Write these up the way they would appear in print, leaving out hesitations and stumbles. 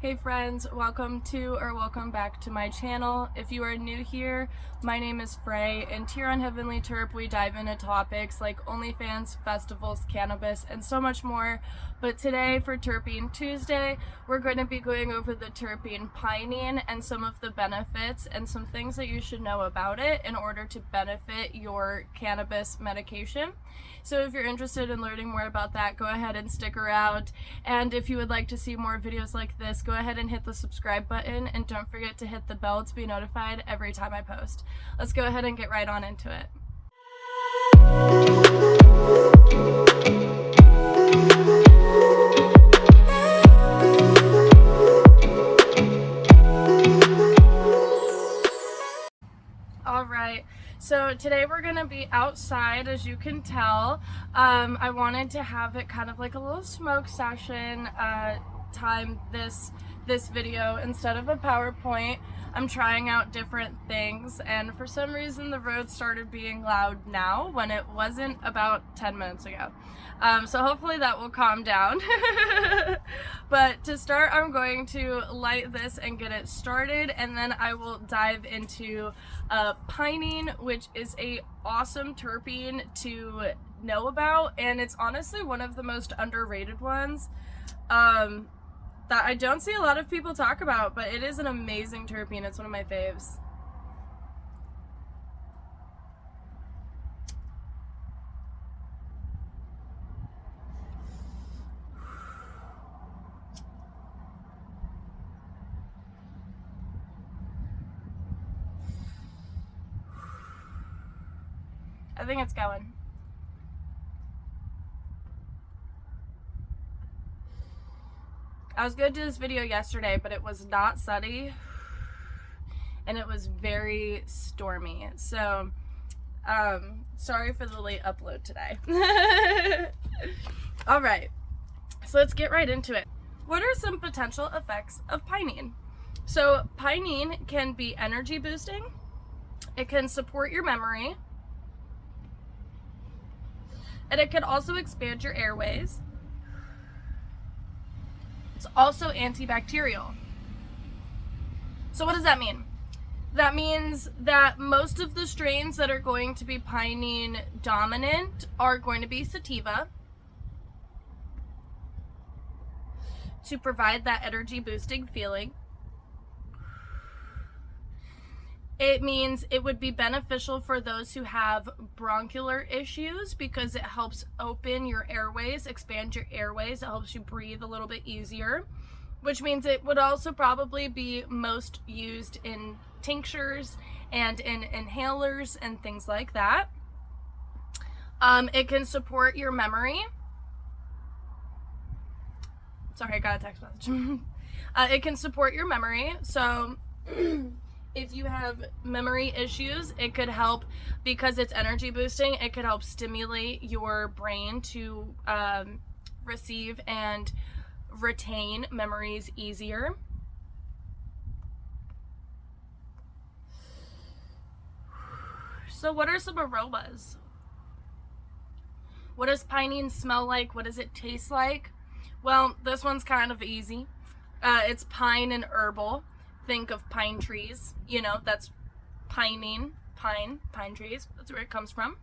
Hey friends, welcome back to my channel. If you are new here, my name is Frey, and here on Heavenly Terp we dive into topics like OnlyFans, festivals, cannabis, and so much more. But today for Terpene Tuesday, we're going to be going over the Terpene Pinene and some of the benefits and some things that you should know about it in order to benefit your cannabis medication. So if you're interested in learning more about that, go ahead and stick around. And if you would like to see more videos like this, go ahead and hit the subscribe button, and don't forget to hit the bell to be notified every time I post. Let's go ahead and get right on into it. Alright, so today we're going to be outside, as you can tell. I wanted to have it kind of like a little smoke session time this video instead of a PowerPoint. I'm trying out different things, and for some reason the road started being loud now when it wasn't about 10 minutes ago. So hopefully that will calm down. But to start, I'm going to light this and get it started, and then I will dive into pinene, which is a awesome terpene to know about, and it's honestly one of the most underrated ones that I don't see a lot of people talk about, but it is an amazing terpene. It's one of my faves. I think it's going. I was going to do this video yesterday, but it was not sunny and it was very stormy. So, sorry for the late upload today. All right, so let's get right into it. What are some potential effects of pinene? So, pinene can be energy boosting. It can support your memory. And it can also expand your airways. It's also antibacterial. So what does that mean? That means that most of the strains that are going to be pinene dominant are going to be sativa to provide that energy boosting feeling. It means it would be beneficial for those who have bronchial issues because it helps open your airways, expand your airways. It helps you breathe a little bit easier, which means it would also probably be most used in tinctures and in inhalers and things like that. It can support your memory. Sorry, I got a text message. It can support your memory. So if you have memory issues, it could help, because it's energy boosting, it could help stimulate your brain to receive and retain memories easier. So what are some aromas? What does pinene smell like? What does it taste like? Well, this one's kind of easy. It's pine and herbal. Think of pine trees, you know, that's pinene, pine trees, that's where it comes from.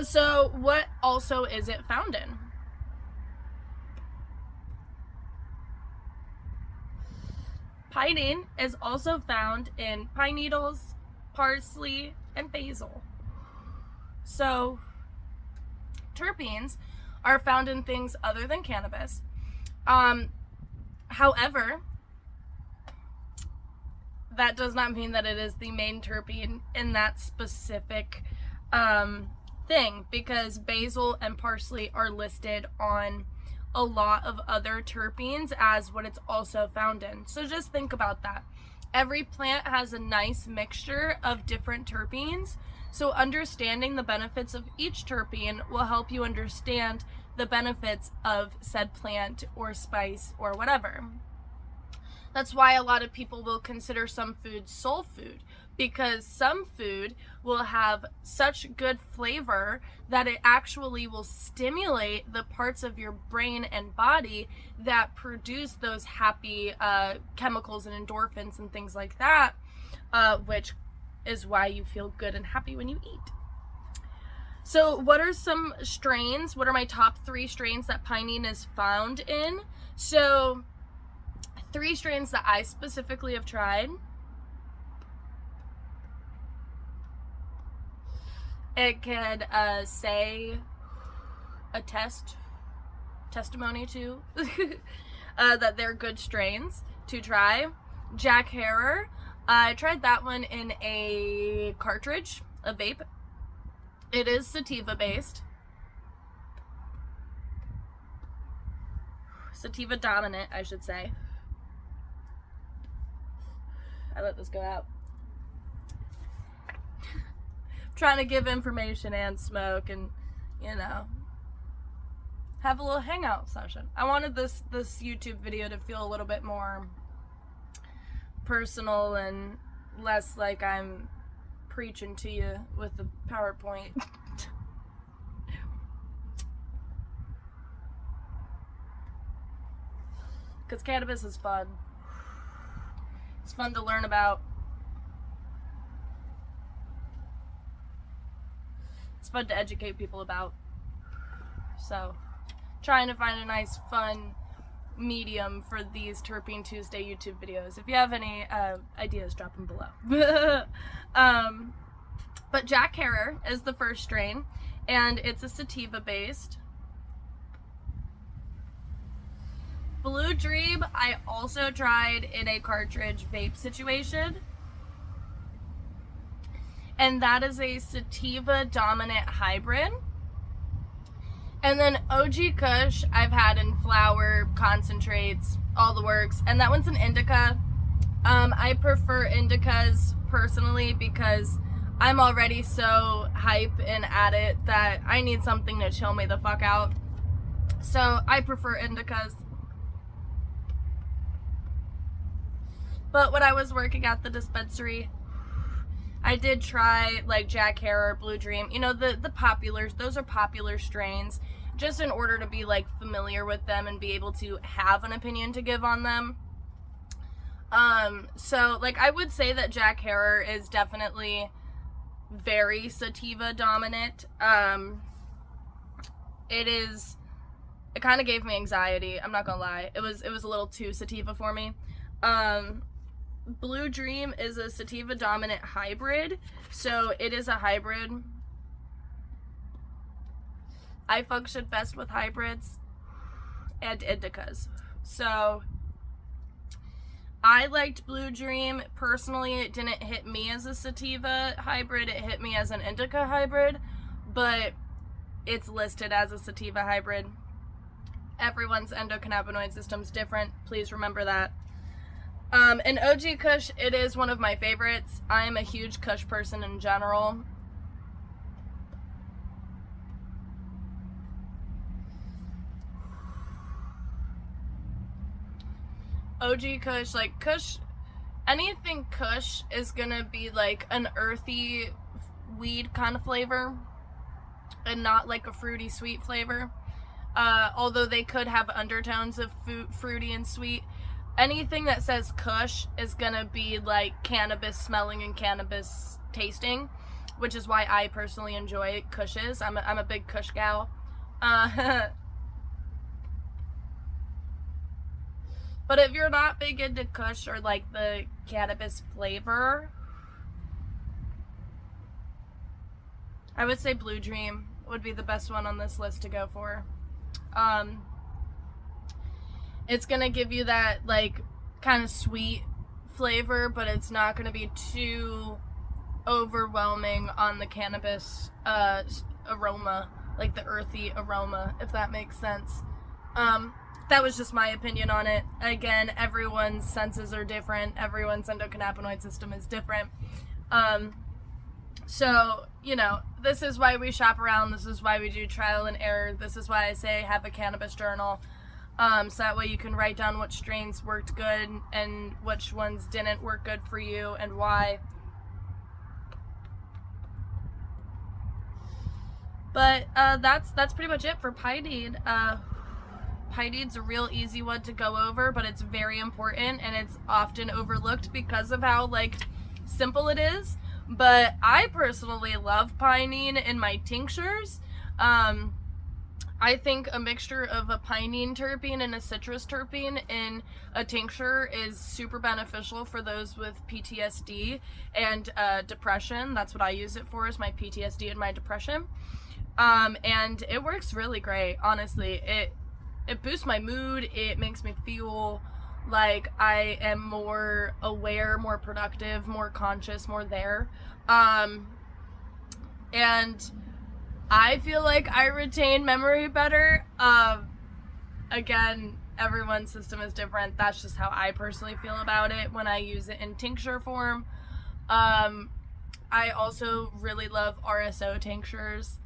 So what also is it found in? Pinene is also found in pine needles, parsley, and basil. So terpenes are found in things other than cannabis. However, that does not mean that it is the main terpene in that specific thing, because basil and parsley are listed on a lot of other terpenes as what it's also found in. So just think about that. Every plant has a nice mixture of different terpenes, so understanding the benefits of each terpene will help you understand the benefits of said plant or spice or whatever. That's why a lot of people will consider some food soul food, because some food will have such good flavor that it actually will stimulate the parts of your brain and body that produce those happy chemicals and endorphins and things like that, which is why you feel good and happy when you eat. So what are some strains? What are my top 3 strains that pinene is found in? So 3 strains that I specifically have tried. It could say a testimony to that they're good strains to try. Jack Herer, I tried that one in a cartridge, a vape. It is sativa based. Sativa dominant, I should say. I let this go out. Trying to give information and smoke and, you know, have a little hangout session. I wanted this YouTube video to feel a little bit more personal and less like I'm preaching to you with the PowerPoint. Because cannabis is fun. It's fun to learn about. It's fun to educate people about. So, trying to find a nice, fun medium for these Terpene Tuesday YouTube videos. If you have any ideas, drop them below. But Jack Herer is the first strain, and it's a sativa based. Blue Dream, I also tried in a cartridge vape situation. And that is a sativa dominant hybrid. And then OG Kush, I've had in flower, concentrates, all the works. And that one's an indica. I prefer indicas personally because I'm already so hype and at it that I need something to chill me the fuck out. So I prefer indicas. But when I was working at the dispensary, I did try like Jack Herer, Blue Dream, you know, the populars. Those are popular strains, just in order to be like familiar with them and be able to have an opinion to give on them. So like I would say that Jack Herer is definitely very sativa dominant. It kind of gave me anxiety, I'm not gonna lie. It was a little too sativa for me. Blue Dream is a sativa dominant hybrid, so it is a hybrid. I function best with hybrids and indicas. So I liked Blue Dream. Personally, it didn't hit me as a sativa hybrid, it hit me as an indica hybrid, but it's listed as a sativa hybrid. Everyone's endocannabinoid system's different, please remember that. And OG Kush, it is one of my favorites. I am a huge Kush person in general. OG Kush, like Kush, anything Kush is gonna be like an earthy weed kind of flavor and not like a fruity sweet flavor. Although they could have undertones of fruity and sweet. Anything that says Kush is gonna be like cannabis smelling and cannabis tasting, which is why I personally enjoy Kushes. I'm a big Kush gal. But if you're not big into Kush or like the cannabis flavor, I would say Blue Dream would be the best one on this list to go for. It's gonna give you that like kind of sweet flavor, but it's not gonna be too overwhelming on the cannabis aroma, like the earthy aroma, if that makes sense. That was just my opinion on it. Again, everyone's senses are different. Everyone's endocannabinoid system is different. So, you know, this is why we shop around. This is why we do trial and error. This is why I say have a cannabis journal. So that way you can write down which strains worked good and which ones didn't work good for you and why. But that's pretty much it for Pinene. Pinene's a real easy one to go over, but it's very important and it's often overlooked because of how like simple it is. But I personally love Pinene in my tinctures. I think a mixture of a pinene terpene and a citrus terpene in a tincture is super beneficial for those with PTSD and depression. That's what I use it for, is my PTSD and my depression. And it works really great, honestly. It boosts my mood. It makes me feel like I am more aware, more productive, more conscious, more there. And I feel like I retain memory better. Again, everyone's system is different. That's just how I personally feel about it when I use it in tincture form. I also really love RSO tinctures.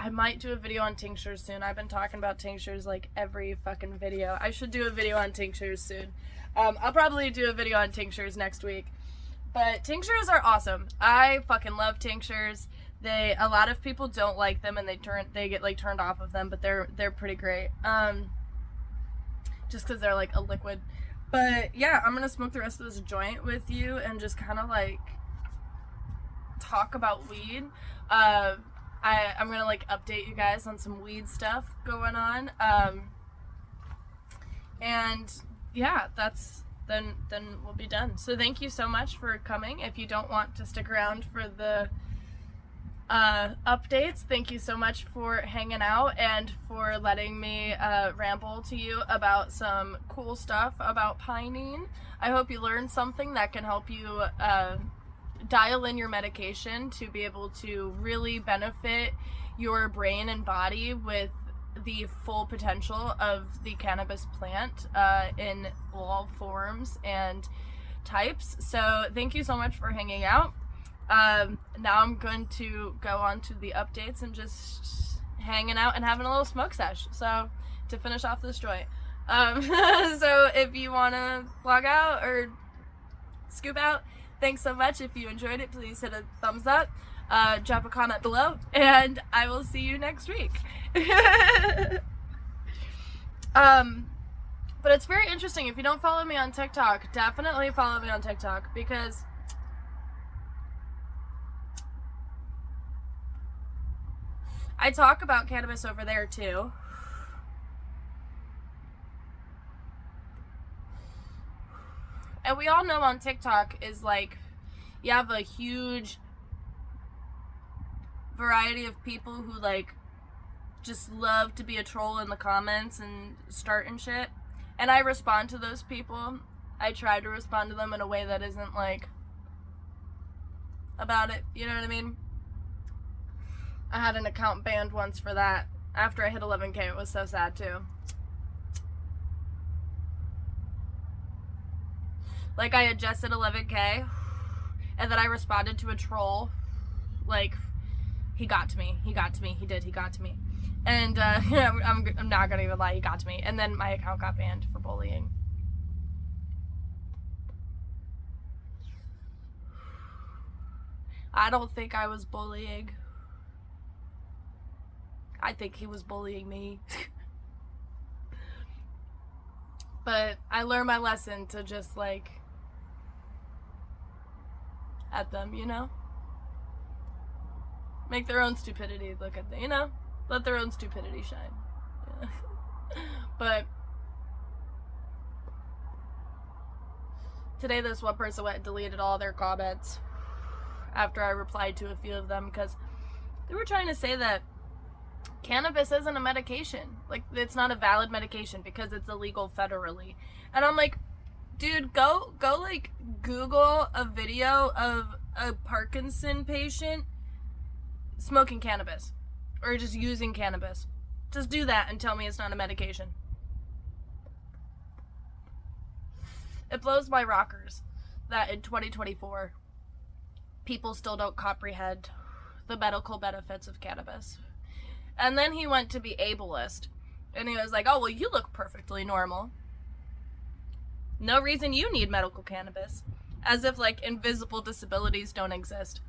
I might do a video on tinctures soon. I've been talking about tinctures like every fucking video. I should do a video on tinctures soon. I'll probably do a video on tinctures next week. But tinctures are awesome. I fucking love tinctures. A lot of people don't like them and they get like turned off of them, but they're pretty great. Just because they're like a liquid. But yeah, I'm gonna smoke the rest of this joint with you and just kind of like talk about weed. I'm gonna like update you guys on some weed stuff going on. And yeah, then we'll be done. So thank you so much for coming. If you don't want to stick around for the updates, thank you so much for hanging out and for letting me ramble to you about some cool stuff about Pinene. I hope you learned something that can help you dial in your medication to be able to really benefit your brain and body with the full potential of the cannabis plant in all forms and types. So thank you so much for hanging out. Now I'm going to go on to the updates and just hanging out and having a little smoke sesh. So to finish off this joint. So if you want to log out or scoop out, thanks so much. If you enjoyed it, please hit a thumbs up, drop a comment below, and I will see you next week. But it's very interesting. If you don't follow me on TikTok, definitely follow me on TikTok, because I talk about cannabis over there too. And we all know on TikTok is like, you have a huge variety of people who like just love to be a troll in the comments and start and shit. And I respond to those people. I try to respond to them in a way that isn't like about it, you know what I mean? I had an account banned once for that. After I hit 11K, it was so sad too. Like, I had just hit 11K, and then I responded to a troll. Like, he got to me. He got to me. He got to me. And, I'm not gonna even lie, he got to me. And then my account got banned for bullying. I don't think I was bullying. I think he was bullying me. But I learned my lesson to just, like, at them, you know? Make their own stupidity look at them, you know? Let their own stupidity shine. Yeah. But today this one person went and deleted all their comments after I replied to a few of them, because they were trying to say that cannabis isn't a medication. Like, it's not a valid medication because it's illegal federally. And I'm like, dude, go like Google a video of a Parkinson patient smoking cannabis or just using cannabis. Just do that and tell me it's not a medication. It blows my rockers that in 2024 people still don't comprehend the medical benefits of cannabis. And then he went to be ableist And he was like, oh, well, you look perfectly normal. No reason you need medical cannabis. As if, like, invisible disabilities don't exist.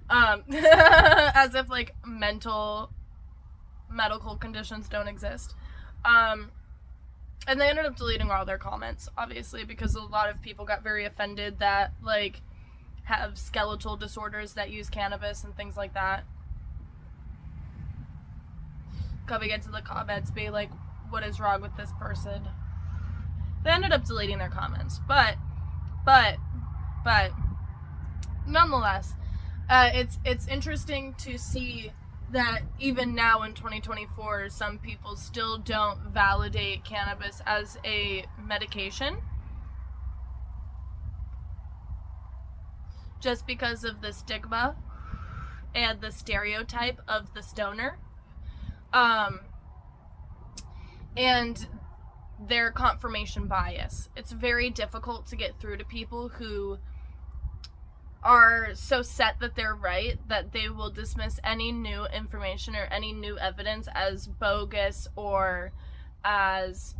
As if, like, medical conditions don't exist. And they ended up deleting all their comments, obviously, because a lot of people got very offended that, like, have skeletal disorders that use cannabis and things like that. Coming into the comments, be like, what is wrong with this person? They ended up deleting their comments, but nonetheless, it's interesting to see that even now in 2024, some people still don't validate cannabis as a medication, just because of the stigma and the stereotype of the stoner, and their confirmation bias. It's very difficult to get through to people who are so set that they're right that they will dismiss any new information or any new evidence as bogus or as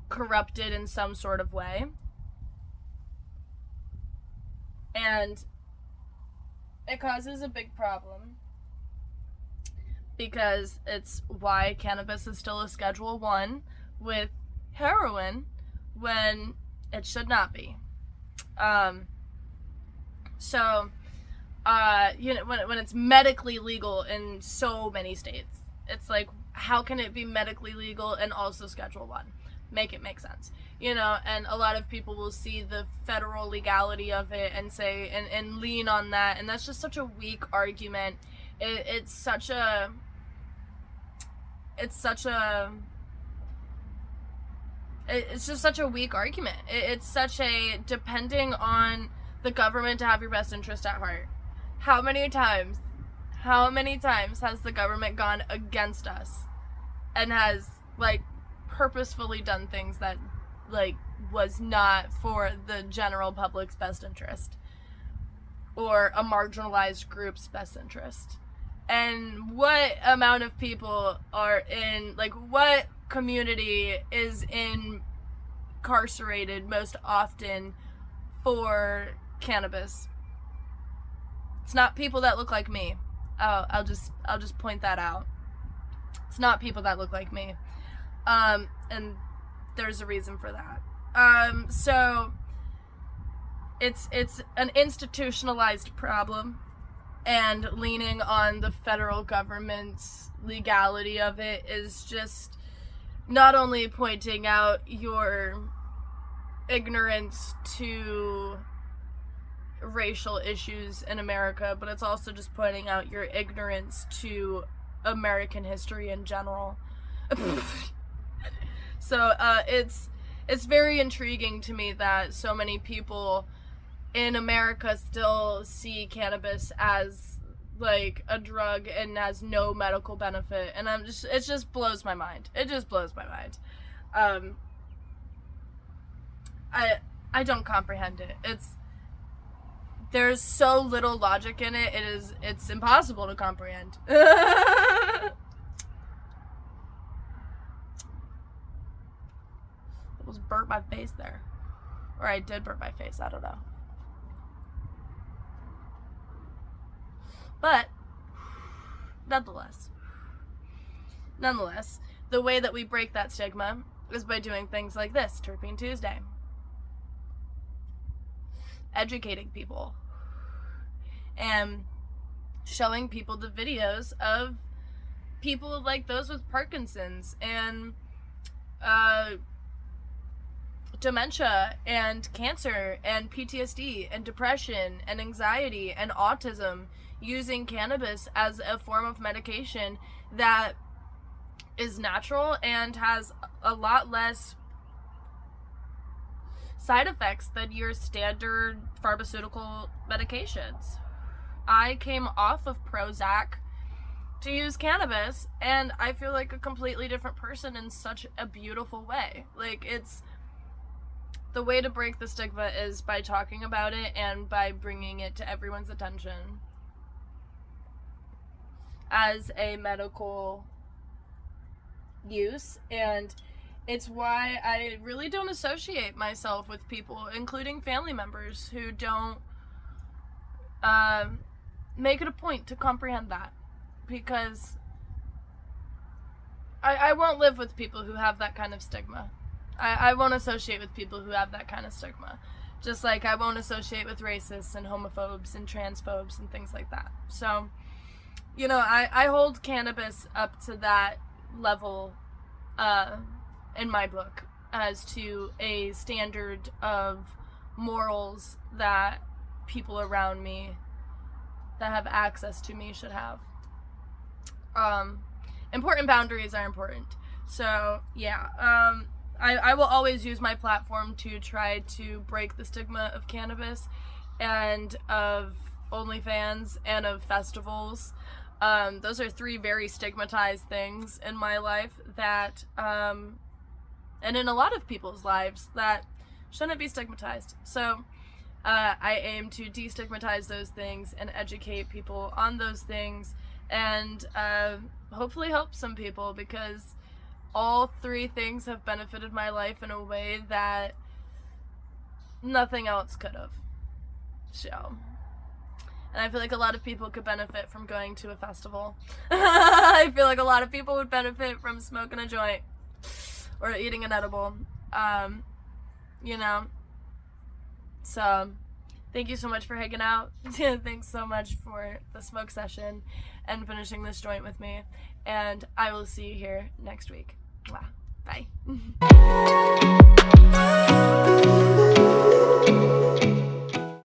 corrupted in some sort of way. And it causes a big problem because it's why cannabis is still a Schedule 1 with heroin when it should not be. When it's medically legal in so many states, it's like, how can it be medically legal and also Schedule 1? Make it make sense. And a lot of people will see the federal legality of it and say, and lean on that, and that's just such a weak argument. It's just such a weak argument. It's such a depending on the government to have your best interest at heart. How many times has the government gone against us and has, like, purposefully done things that, like, was not for the general public's best interest or a marginalized group's best interest? And what amount of people are in, like, what community is incarcerated most often for cannabis? It's not people that look like me. I'll just point that out. It's not people that look like me. And there's a reason for that. So it's an institutionalized problem, and leaning on the federal government's legality of it is just not only pointing out your ignorance to racial issues in America, but it's also just pointing out your ignorance to American history in general. So it's very intriguing to me that so many people in America still see cannabis as, like, a drug and has no medical benefit, and it just blows my mind. It just blows my mind. I don't comprehend it. There's so little logic in it. It's impossible to comprehend. Almost burnt my face there. Or I did burn my face, I don't know. But, nonetheless, the way that we break that stigma is by doing things like this, Terpene Tuesday. Educating people. And showing people the videos of people like those with Parkinson's and dementia and cancer and PTSD and depression and anxiety and autism using cannabis as a form of medication that is natural and has a lot less side effects than your standard pharmaceutical medications. I came off of Prozac to use cannabis, and I feel like a completely different person in such a beautiful way. Like, it's the way to break the stigma is by talking about it and by bringing it to everyone's attention as a medical use, and it's why I really don't associate myself with people, including family members, who don't make it a point to comprehend that, because I won't live with people who have that kind of stigma. I won't associate with people who have that kind of stigma. Just like I won't associate with racists and homophobes and transphobes and things like that. So, you know, I hold cannabis up to that level in my book, as to a standard of morals that people around me that have access to me should have. Important boundaries are important. So, yeah, I will always use my platform to try to break the stigma of cannabis and of OnlyFans and of festivals. Those are three very stigmatized things in my life that, and in a lot of people's lives, that shouldn't be stigmatized. So I aim to destigmatize those things and educate people on those things, and hopefully help some people, because all three things have benefited my life in a way that nothing else could have. So, and I feel like a lot of people could benefit from going to a festival. I feel like a lot of people would benefit from smoking a joint or eating an edible. You know, so thank you so much for hanging out. Thanks so much for the smoke session and finishing this joint with me, and I will see you here next week. Bye.